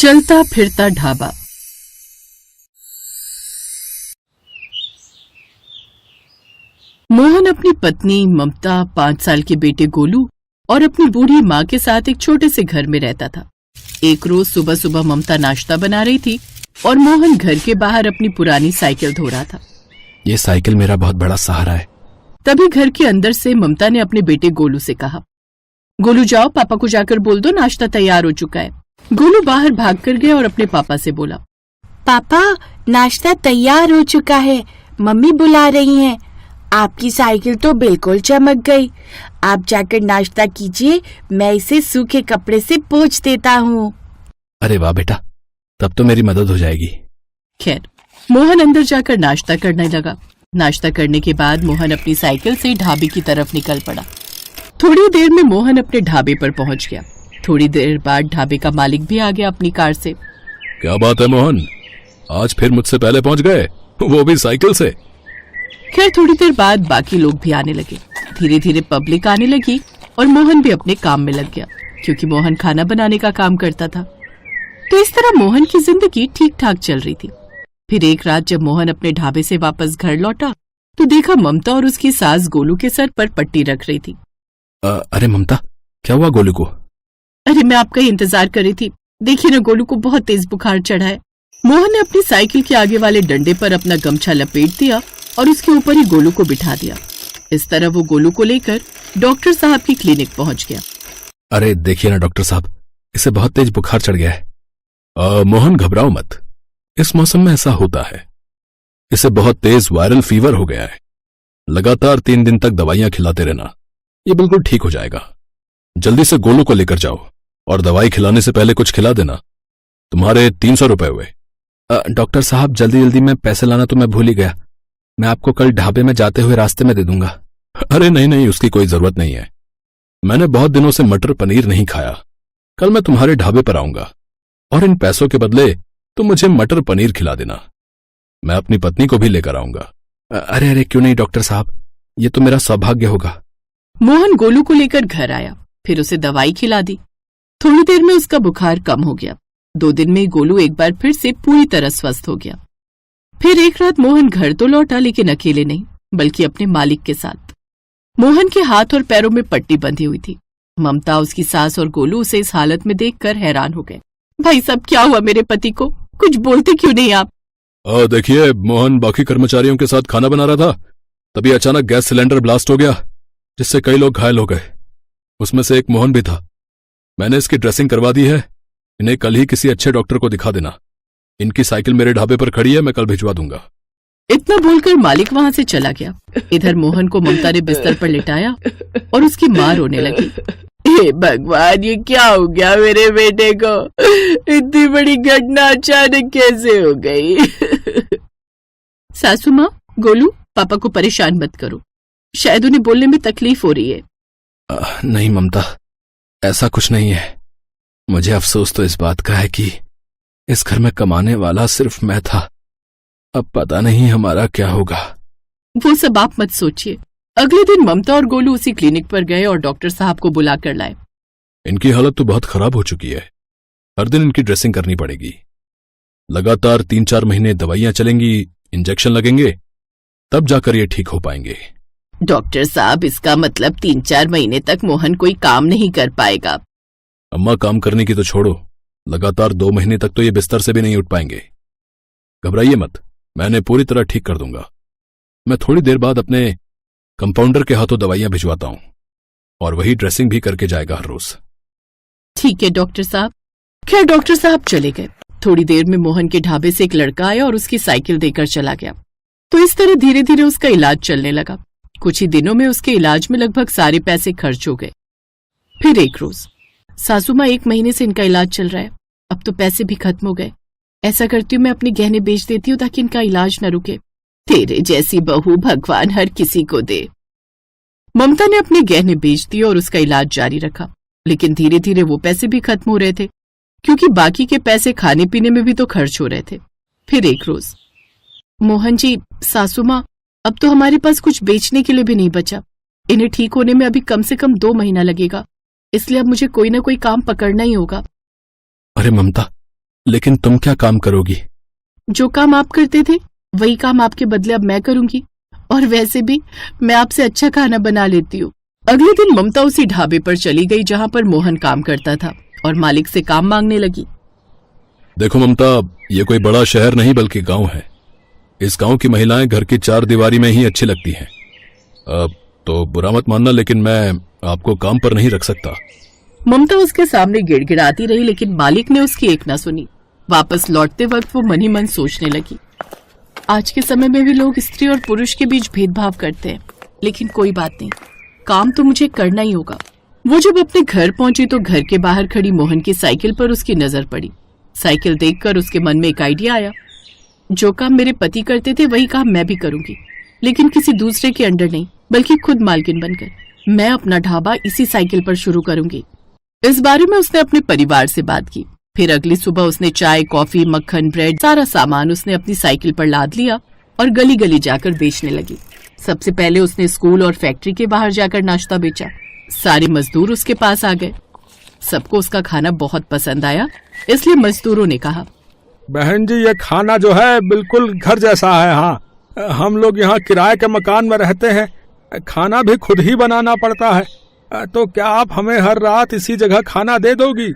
चलता फिरता ढाबा। मोहन अपनी पत्नी ममता, 5 साल के बेटे गोलू और अपनी बूढ़ी माँ के साथ एक छोटे से घर में रहता था। एक रोज सुबह सुबह ममता नाश्ता बना रही थी और मोहन घर के बाहर अपनी पुरानी साइकिल धो रहा था। ये साइकिल मेरा बहुत बड़ा सहारा है। तभी घर के अंदर से ममता ने अपने बेटे गोलू से कहा, गोलू जाओ पापा को जाकर बोल दो नाश्ता तैयार हो चुका है। गोलू बाहर भाग कर गया और अपने पापा से बोला, पापा नाश्ता तैयार हो चुका है, मम्मी बुला रही हैं। आपकी साइकिल तो बिल्कुल चमक गई। आप जाकर नाश्ता कीजिए, मैं इसे सूखे कपड़े से पोंछ देता हूँ। अरे वाह बेटा, तब तो मेरी मदद हो जाएगी। खैर मोहन अंदर जाकर नाश्ता करने लगा। नाश्ता करने के बाद मोहन अपनी साइकिल से ढाबे की तरफ निकल पड़ा। थोड़ी देर में मोहन अपने ढाबे पर पहुंच गया। थोड़ी देर बाद ढाबे का मालिक भी आ गया अपनी कार से। क्या बात है मोहन, आज फिर मुझसे पहले पहुंच गए, वो भी साइकिल से। खैर थोड़ी देर बाद बाकी लोग भी आने लगे। धीरे धीरे पब्लिक आने लगी और मोहन भी अपने काम में लग गया, क्योंकि मोहन खाना बनाने का काम करता था। तो इस तरह मोहन की जिंदगी ठीक ठाक चल रही थी। फिर एक रात जब मोहन अपने ढाबे से वापस घर लौटा तो देखा ममता और उसकी सास गोलू के सर पर पट्टी रख रही थी। अरे ममता, क्या हुआ गोलू को? अरे मैं आपका ही इंतजार कर रही थी। देखिए ना, गोलू को बहुत तेज बुखार चढ़ा है। मोहन ने अपनी साइकिल के आगे वाले डंडे पर अपना गमछा लपेट दिया और उसके ऊपर ही गोलू को बिठा दिया। इस तरह वो गोलू को लेकर डॉक्टर साहब की क्लिनिक पहुंच गया। अरे देखिए ना डॉक्टर साहब, इसे बहुत तेज बुखार चढ़ गया है। मोहन घबराओ मत, इस मौसम में ऐसा होता है। इसे बहुत तेज वायरल फीवर हो गया है। लगातार 3 दिन तक दवाइयां खिलाते रहना, ये बिल्कुल ठीक हो जाएगा। जल्दी से गोलू को लेकर जाओ और दवाई खिलाने से पहले कुछ खिला देना। तुम्हारे 300 रुपए हुए। डॉक्टर साहब जल्दी जल्दी में पैसे लाना तो मैं भूल ही गया। मैं आपको कल ढाबे में जाते हुए रास्ते में दे दूंगा। अरे नहीं नहीं, उसकी कोई जरूरत नहीं है। मैंने बहुत दिनों से मटर पनीर नहीं खाया। कल मैं तुम्हारे ढाबे पर आऊंगा और इन पैसों के बदले तुम मुझे मटर पनीर खिला देना। मैं अपनी पत्नी को भी लेकर आऊंगा। अरे अरे क्यों नहीं डॉक्टर साहब, ये तो मेरा सौभाग्य होगा। मोहन गोलू को लेकर घर आया, फिर उसे दवाई खिला दी। थोड़ी देर में उसका बुखार कम हो गया। 2 दिन में गोलू एक बार फिर से पूरी तरह स्वस्थ हो गया। फिर एक रात मोहन घर तो लौटा, लेकिन अकेले नहीं बल्कि अपने मालिक के साथ। मोहन के हाथ और पैरों में पट्टी बंधी हुई थी। ममता, उसकी सास और गोलू उसे इस हालत में देखकर हैरान हो गए। भाई साहब, क्या हुआ मेरे पति को? कुछ बोलते क्यों नहीं आप? देखिए, मोहन बाकी कर्मचारियों के साथ खाना बना रहा था, तभी अचानक गैस सिलेंडर ब्लास्ट हो गया, जिससे कई लोग घायल हो गए। उसमें से एक मोहन भी था। मैंने इसकी ड्रेसिंग करवा दी है। इन्हें कल ही किसी अच्छे डॉक्टर को दिखा देना। इनकी साइकिल मेरे ढाबे पर खड़ी है, मैं कल भिजवा दूंगा। इतना बोलकर मालिक वहां से चला गया। इधर मोहन को ममता ने बिस्तर पर लिटाया और उसकी मां रोने लगी। हे भगवान, ये क्या हो गया मेरे बेटे को? इतनी बड़ी घटना अचानक कैसे हो गई? सासू माँ, गोलू, पापा को परेशान मत करो, शायद उन्हें बोलने में तकलीफ हो रही है। नहीं ममता, ऐसा कुछ नहीं है। मुझे अफसोस तो इस बात का है कि इस घर में कमाने वाला सिर्फ मैं था। अब पता नहीं हमारा क्या होगा। वो सब आप मत सोचिए। अगले दिन ममता और गोलू उसी क्लिनिक पर गए और डॉक्टर साहब को बुला कर लाए। इनकी हालत तो बहुत खराब हो चुकी है। हर दिन इनकी ड्रेसिंग करनी पड़ेगी। लगातार 3-4 महीने दवाइयां चलेंगी, इंजेक्शन लगेंगे, तब जाकर ये ठीक हो पाएंगे। डॉक्टर साहब, इसका मतलब 3-4 महीने तक मोहन कोई काम नहीं कर पाएगा। अम्मा, काम करने की तो छोड़ो, लगातार 2 महीने तक तो ये बिस्तर से भी नहीं उठ पाएंगे। घबराइए मत, मैंने पूरी तरह ठीक कर दूंगा। मैं थोड़ी देर बाद अपने कंपाउंडर के हाथों दवाइयां भिजवाता हूं और वही ड्रेसिंग भी करके जाएगा हर रोज। ठीक है डॉक्टर साहब। खैर डॉक्टर साहब चले गए। थोड़ी देर में मोहन के ढाबे से एक लड़का आया और उसकी साइकिल देकर चला गया। तो इस तरह धीरे धीरे उसका इलाज चलने लगा। कुछ ही दिनों में उसके इलाज में लगभग सारे पैसे खर्च हो गए। फिर एक रोज, सासू माँ, 1 महीने से इनका इलाज चल रहा है, अब तो पैसे भी खत्म हो गए। ऐसा करती हूँ, मैं अपने गहने बेच देती हूँ ताकि इनका इलाज न रुके। तेरे जैसी बहू भगवान हर किसी को दे। ममता ने अपने गहने बेच दिए और उसका इलाज जारी रखा, लेकिन धीरे धीरे वो पैसे भी खत्म हो रहे थे, क्योंकि बाकी के पैसे खाने पीने में भी तो खर्च हो रहे थे। फिर एक रोज, मोहन जी, सासू माँ, अब तो हमारे पास कुछ बेचने के लिए भी नहीं बचा। इन्हें ठीक होने में अभी कम से कम 2 महीना लगेगा, इसलिए अब मुझे कोई ना कोई काम पकड़ना ही होगा। अरे ममता, लेकिन तुम क्या काम करोगी? जो काम आप करते थे वही काम आपके बदले अब मैं करूंगी। और वैसे भी मैं आपसे अच्छा खाना बना लेती हूँ। अगले दिन ममता उसी ढाबे पर चली गई जहाँ पर मोहन काम करता था और मालिक से काम मांगने लगी। देखो ममता, ये कोई बड़ा शहर नहीं बल्कि गांव है। इस गांव की महिलाएं घर की चार दीवारी में ही अच्छी लगती हैं। अब तो बुरा मत मानना, लेकिन मैं आपको काम पर नहीं रख सकता। ममता उसके सामने गिड़गिड़ाती रही, लेकिन मालिक ने उसकी एक ना सुनी। वापस लौटते वक्त वो मन ही मन सोचने लगी, आज के समय में भी लोग स्त्री और पुरुष के बीच भेदभाव करते हैं, लेकिन कोई बात नहीं, काम तो मुझे करना ही होगा। वो जब अपने घर पहुंची तो घर के बाहर खड़ी मोहन की साइकिल पर उसकी नजर पड़ी। साइकिल देखकर उसके मन में एक आइडिया आया, जो काम मेरे पति करते थे वही काम मैं भी करूंगी, लेकिन किसी दूसरे के अंडर नहीं, बल्कि खुद मालकिन बनकर। मैं अपना ढाबा इसी साइकिल पर शुरू करूंगी। इस बारे में उसने अपने परिवार से बात की। फिर अगली सुबह उसने चाय, कॉफी, मक्खन, ब्रेड, सारा सामान उसने अपनी साइकिल पर लाद लिया और गली गली जाकर बेचने लगी। सबसे पहले उसने स्कूल और फैक्ट्री के बाहर जाकर नाश्ता बेचा। सारे मजदूर उसके पास आ गए। सबको उसका खाना बहुत पसंद आया, इसलिए मजदूरों ने कहा, बहन जी, ये खाना जो है बिल्कुल घर जैसा है। हाँ, हम लोग यहाँ किराए के मकान में रहते हैं, खाना भी खुद ही बनाना पड़ता है। तो क्या आप हमें हर रात इसी जगह खाना दे दोगी?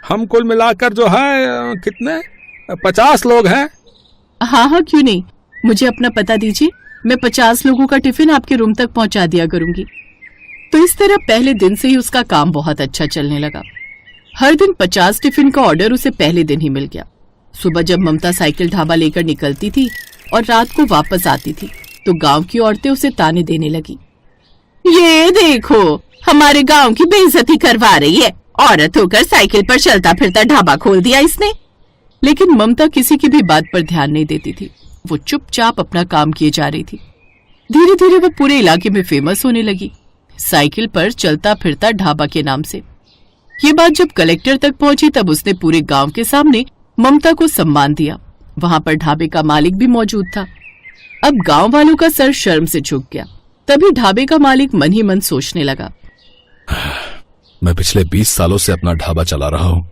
हम कुल मिलाकर जो है कितने 50 लोग हैं। हाँ हाँ, क्यों नहीं, मुझे अपना पता दीजिए, मैं 50 लोगों का टिफिन आपके रूम तक पहुंचा दिया करूंगी। तो इस तरह पहले दिन से ही उसका काम बहुत अच्छा चलने लगा। हर दिन 50 टिफिन का ऑर्डर उसे पहले दिन ही मिल गया। सुबह जब ममता साइकिल ढाबा लेकर निकलती थी और रात को वापस आती थी तो गांव की औरतें उसे ताने देने लगी, ये देखो, हमारे गांव की बेइज्जती करवा रही है, औरत होकर साइकिल पर चलता फिरता ढाबा खोल दिया इसने। लेकिन ममता किसी की भी बात पर ध्यान नहीं देती थी। वो चुपचाप अपना काम किए जा रही थी। धीरे धीरे वो पूरे इलाके में फेमस होने लगी, साइकिल पर चलता फिरता ढाबा के नाम से। ये बात जब कलेक्टर तक पहुंची तब उसने पूरे गांव के सामने ममता को सम्मान दिया। वहां पर ढाबे का मालिक भी मौजूद था। अब गांव वालों का सर शर्म से झुक गया। तभी ढाबे का मालिक मन ही मन सोचने लगा, मैं पिछले 20 सालों से अपना ढाबा चला रहा हूं,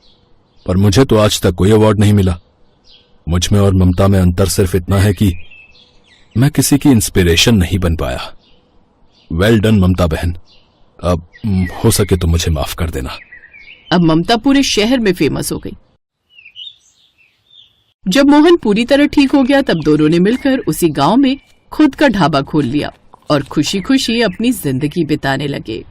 पर मुझे तो आज तक कोई अवार्ड नहीं मिला। मुझ में और ममता में अंतर सिर्फ इतना है कि मैं किसी की इंस्पिरेशन नहीं बन पाया। वेल डन ममता बहन, अब हो सके तो मुझे माफ कर देना। अब ममता पूरे शहर में फेमस हो गई। जब मोहन पूरी तरह ठीक हो गया तब दोनों ने मिलकर उसी गांव में खुद का ढाबा खोल लिया और खुशी खुशी अपनी जिंदगी बिताने लगे।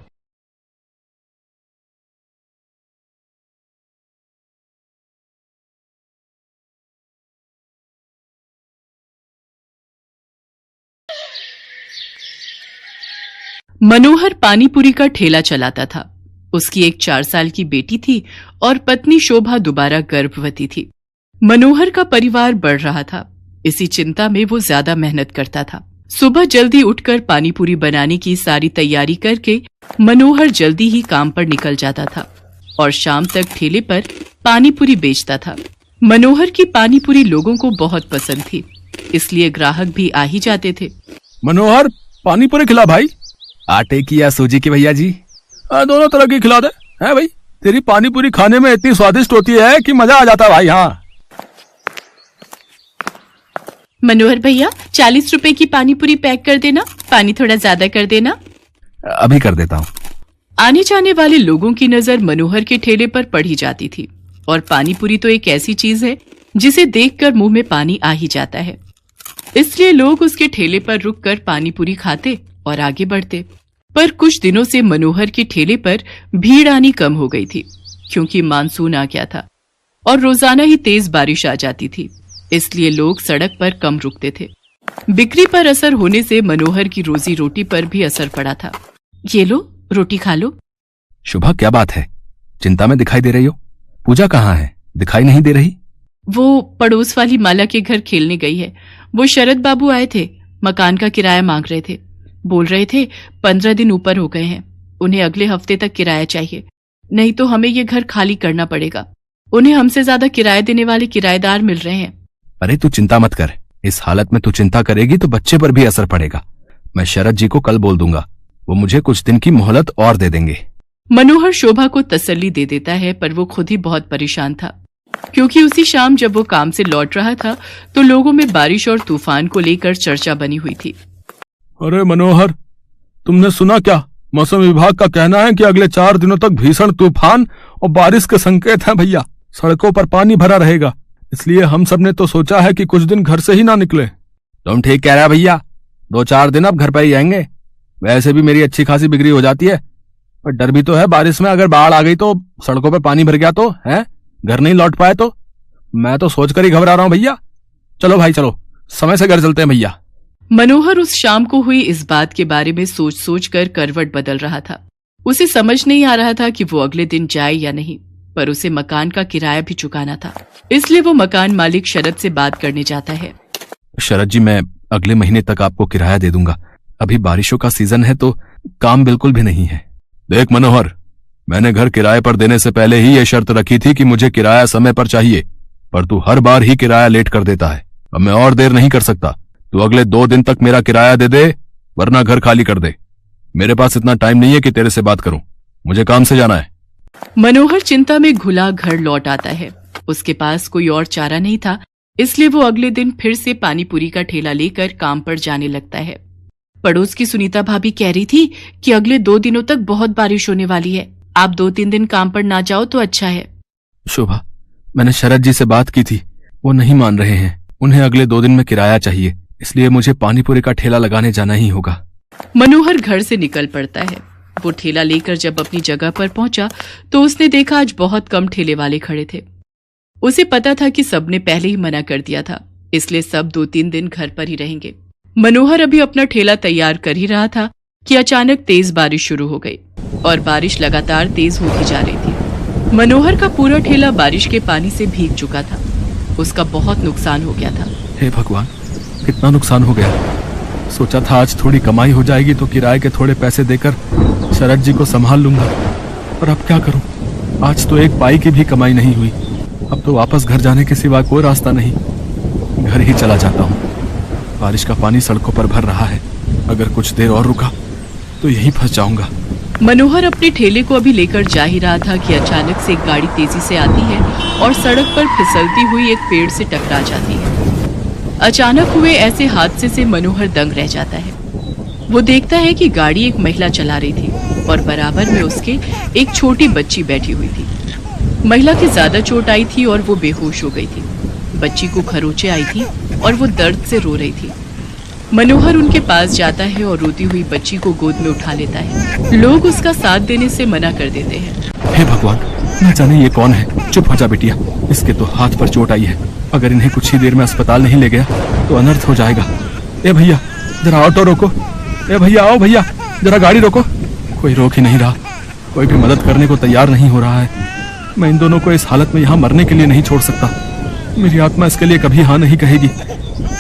मनोहर पानीपुरी का ठेला चलाता था। उसकी एक 4 साल की बेटी थी और पत्नी शोभा दोबारा गर्भवती थी। मनोहर का परिवार बढ़ रहा था, इसी चिंता में वो ज्यादा मेहनत करता था। सुबह जल्दी उठकर पानीपुरी बनाने की सारी तैयारी करके मनोहर जल्दी ही काम पर निकल जाता था और शाम तक ठेले पर पानीपुरी बेचता था। मनोहर की पानीपुरी लोगों को बहुत पसंद थी, इसलिए ग्राहक भी आ ही जाते थे। मनोहर, पानीपुरी खिला भाई। आटे की या सूजी की भैया जी? दोनों तरह की खिला दे। है भाई, तेरी पानीपुरी खाने में इतनी स्वादिष्ट होती है कि मजा आ जाता है भाई। हाँ मनोहर भैया, 40 रुपए की पानीपुरी पैक कर देना, पानी थोड़ा ज्यादा कर देना। अभी कर देता हूँ। आने जाने वाले लोगों की नजर मनोहर के ठेले पर पड़ी जाती थी और पानीपुरी तो एक ऐसी चीज है जिसे देखकर मुंह में पानी आ ही जाता है। इसलिए लोग उसके ठेले पर रुककर पानीपुरी खाते और आगे बढ़ते। पर कुछ दिनों से मनोहर के ठेले पर भीड़ आनी कम हो गई थी, क्योंकि मानसून आ गया था और रोजाना ही तेज बारिश आ जाती थी, इसलिए लोग सड़क पर कम रुकते थे। बिक्री पर असर होने से मनोहर की रोजी रोटी पर भी असर पड़ा था। ये लो, रोटी खा लो। शुभा, क्या बात है? चिंता में दिखाई दे रही हो। पूजा कहाँ है? दिखाई नहीं दे रही। वो पड़ोस वाली माला के घर खेलने गई है। वो शरद बाबू आए थे, मकान का किराया मांग रहे थे। बोल रहे थे 15 दिन ऊपर हो गए हैं, उन्हें अगले हफ्ते तक किराया चाहिए, नहीं तो हमें ये घर खाली करना पड़ेगा। उन्हें हमसे ज्यादा किराया देने वाले किराएदार मिल रहे हैं। अरे तू चिंता मत कर, इस हालत में तू चिंता करेगी तो बच्चे पर भी असर पड़ेगा। मैं शरद जी को कल बोल दूंगा, वो मुझे कुछ दिन की मोहलत और दे देंगे। मनोहर शोभा को तसल्ली दे देता है, पर वो खुद ही बहुत परेशान था। क्योंकि उसी शाम जब वो काम से लौट रहा था तो लोगों में बारिश और तूफान को लेकर चर्चा बनी हुई थी। अरे मनोहर, तुमने सुना क्या? मौसम विभाग का कहना है कि अगले 4 दिनों तक भीषण तूफान और बारिश के संकेत हैं भैया। सड़कों पर पानी भरा रहेगा, इसलिए हम सब ने तो सोचा है कि कुछ दिन घर से ही ना निकले। तुम ठीक कह रहे हो भैया, 2-4 दिन अब घर पर ही आएंगे। वैसे भी मेरी अच्छी खासी बिक्री हो जाती है, पर डर भी तो है बारिश में अगर बाढ़ आ गई तो, सड़कों पे पानी भर गया तो है, घर नहीं लौट पाए तो। मैं तो सोचकर ही घबरा रहा हूं भैया। चलो भाई चलो, समय से घर चलते हैं भैया। मनोहर उस शाम को हुई इस बात के बारे में सोच सोच कर करवट बदल रहा था। उसे समझ नहीं आ रहा था कि वो अगले दिन जाए या नहीं, पर उसे मकान का किराया भी चुकाना था। इसलिए वो मकान मालिक शरद से बात करने जाता है। शरद जी, मैं अगले महीने तक आपको किराया दे दूंगा। अभी बारिशों का सीजन है तो काम बिल्कुल भी नहीं है। देख मनोहर, मैंने घर किराए पर देने से पहले ही यह शर्त रखी थी कि मुझे किराया समय पर चाहिए, पर तू हर बार ही किराया लेट कर देता है। अब मैं और देर नहीं कर सकता। तू अगले 2 दिन तक मेरा किराया दे दे, वरना घर खाली कर दे। मेरे पास इतना टाइम नहीं है कि तेरे से बात करूं, मुझे काम से जाना है। मनोहर चिंता में घुला घर लौट आता है। उसके पास कोई और चारा नहीं था, इसलिए वो अगले दिन फिर से पानी पूरी का ठेला लेकर काम पर जाने लगता है। पड़ोस की सुनीता भाभी कह रही थी कि अगले 2 दिनों तक बहुत बारिश होने वाली है, आप 2-3 दिन काम पर ना जाओ तो अच्छा है। शोभा, मैंने शरद जी से बात की थी, वो नहीं मान रहे हैं। उन्हें अगले 2 दिन में किराया चाहिए, इसलिए मुझे पानीपुरी का ठेला लगाने जाना ही होगा। मनोहर घर से निकल पड़ता है। वो ठेला लेकर जब अपनी जगह पर पहुंचा तो उसने देखा आज बहुत कम ठेले वाले खड़े थे। उसे पता था कि सबने पहले ही मना कर दिया था, इसलिए सब 2-3 दिन घर पर ही रहेंगे। मनोहर अभी अपना ठेला तैयार कर ही रहा था कि अचानक तेज बारिश शुरू हो गई और बारिश लगातार तेज होती जा रही थी। मनोहर का पूरा ठेला बारिश के पानी से भीग चुका था। उसका बहुत नुकसान हो गया था। हे भगवान, कितना नुकसान हो गया। सोचा था आज थोड़ी कमाई हो जाएगी तो किराए के थोड़े पैसे देकर शरद जी को संभाल लूंगा, पर अब क्या करूं? आज तो 1 पाई की भी कमाई नहीं हुई। अब तो वापस घर जाने के सिवा कोई रास्ता नहीं। घर ही चला जाता हूं। बारिश का पानी सड़कों पर भर रहा है, अगर कुछ देर और रुका तो यहीं फंस जाऊंगा। मनोहर अपने ठेले को अभी लेकर जा ही रहा था कि अचानक से एक गाड़ी तेजी से आती है और सड़क पर फिसलती हुई एक पेड़ से टकरा जाती है। अचानक हुए ऐसे हादसे से मनोहर दंग रह जाता है। वो देखता है कि गाड़ी एक महिला चला रही थी और बराबर में उसके एक छोटी बच्ची बैठी हुई थी। महिला की ज्यादा चोट आई थी और वो बेहोश हो गई थी। बच्ची को खरोंचे आई थी और वो दर्द से रो रही थी। मनोहर उनके पास जाता है और रोती हुई बच्ची को गोद में उठा लेता है। लोग उसका साथ देने से मना कर देते हैं। हे भगवान, न जाने ये कौन है। चुप हो जा बिटिया, इसके तो हाथ पर चोट आई है। अगर इन्हें कुछ ही देर में अस्पताल नहीं ले गया तो अनर्थ हो जाएगा। ए भैया, जरा ऑटो रोको। ए भैया, आओ भैया, जरा गाड़ी रोको। कोई रोक ही नहीं रहा, कोई भी मदद करने को तैयार नहीं हो रहा है। मैं इन दोनों को इस हालत में यहाँ मरने के लिए नहीं छोड़ सकता। मेरी आत्मा इसके लिए कभी हाँ नहीं कहेगी।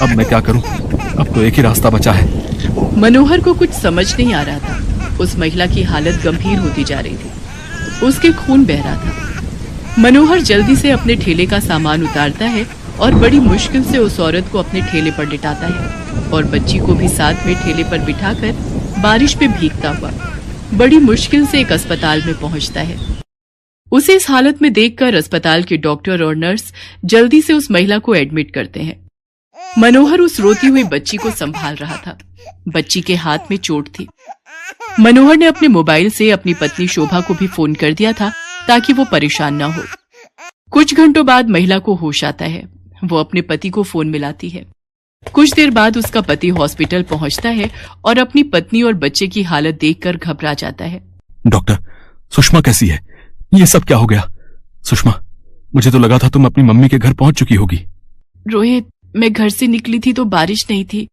अब मैं क्या करूं? अब तो एक ही रास्ता बचा है। मनोहर को कुछ समझ नहीं आ रहा था। उस महिला की हालत गंभीर होती जा रही थी। उसके खून बह रहा था। मनोहर जल्दी से अपने ठेले का सामान उतारता है और बड़ी मुश्किल से उस औरत को अपने ठेले पर लिटाता है और बच्ची को भी साथ में ठेले पर बिठाकर बारिश में भीगता हुआ बड़ी मुश्किल से एक अस्पताल में पहुंचता है। उसे इस हालत में देखकर अस्पताल के डॉक्टर और नर्स जल्दी से उस महिला को एडमिट करते हैं। मनोहर उस रोती हुई बच्ची को संभाल रहा था। बच्ची के हाथ में चोट थी। मनोहर ने अपने मोबाइल से अपनी पत्नी शोभा को भी फोन कर दिया था ताकि वो परेशान ना हो। कुछ घंटों बाद महिला को होश आता है। वो अपने पति को फोन मिलाती है। कुछ देर बाद उसका पति हॉस्पिटल पहुंचता है और अपनी पत्नी और बच्चे की हालत देखकर घबरा जाता है। डॉक्टर, सुषमा कैसी है? ये सब क्या हो गया? सुषमा, मुझे तो लगा था तुम अपनी मम्मी के घर पहुंच चुकी होगी। रोहित, मैं घर से निकली थी तो बारिश नहीं थी।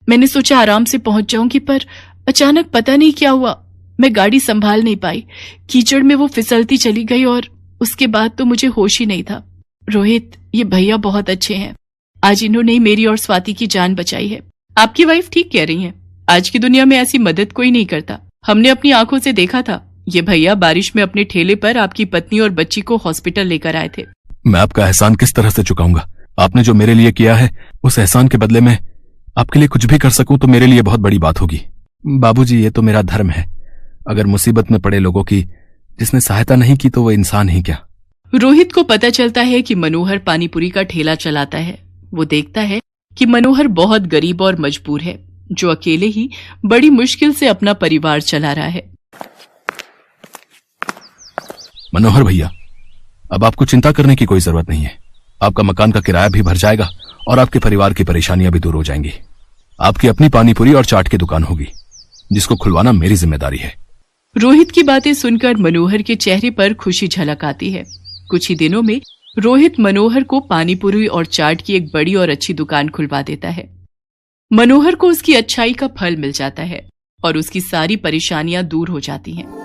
मैंने सोचा आराम से पहुंच जाऊंगी, पर अचानक पता नहीं क्या हुआ, मैं गाड़ी संभाल नहीं पाई। कीचड़ में वो फिसलती चली गई और उसके बाद तो मुझे होश ही नहीं था। रोहित, ये भैया बहुत अच्छे हैं। आज इन्होंने ही मेरी और स्वाति की जान बचाई है। आपकी वाइफ ठीक कह रही हैं। आज की दुनिया में ऐसी मदद कोई नहीं करता। हमने अपनी आंखों से देखा था। ये भैया बारिश में अपने ठेले पर आपकी पत्नी और बच्ची को हॉस्पिटल लेकर आए थे। मैं आपका एहसान किस तरह से चुकाऊंगा? आपने जो मेरे लिए किया है, उस एहसान के बदले में आपके लिए कुछ भी कर सकूं तो मेरे लिए बहुत बड़ी बात होगी। बाबूजी, ये तो मेरा धर्म है। अगर मुसीबत में पड़े लोगों की जिसने सहायता नहीं की तो वो इंसान ही क्या। रोहित को पता चलता है कि मनोहर पानीपुरी का ठेला चलाता है। वो देखता है कि मनोहर बहुत गरीब और मजबूर है, जो अकेले ही बड़ी मुश्किल से अपना परिवार चला रहा है। मनोहर भैया, अब आपको चिंता करने की कोई जरूरत नहीं है। आपका मकान का किराया भी भर जाएगा और आपके परिवार की परेशानियां भी दूर हो जाएंगी। आपकी अपनी पानीपुरी और चाट की दुकान होगी, जिसको खुलवाना मेरी जिम्मेदारी है। रोहित की बातें सुनकर मनोहर के चेहरे पर खुशी झलक आती है। कुछ ही दिनों में रोहित मनोहर को पानीपुरी और चाट की एक बड़ी और अच्छी दुकान खुलवा देता है। मनोहर को उसकी अच्छाई का फल मिल जाता है और उसकी सारी परेशानियां दूर हो जाती हैं।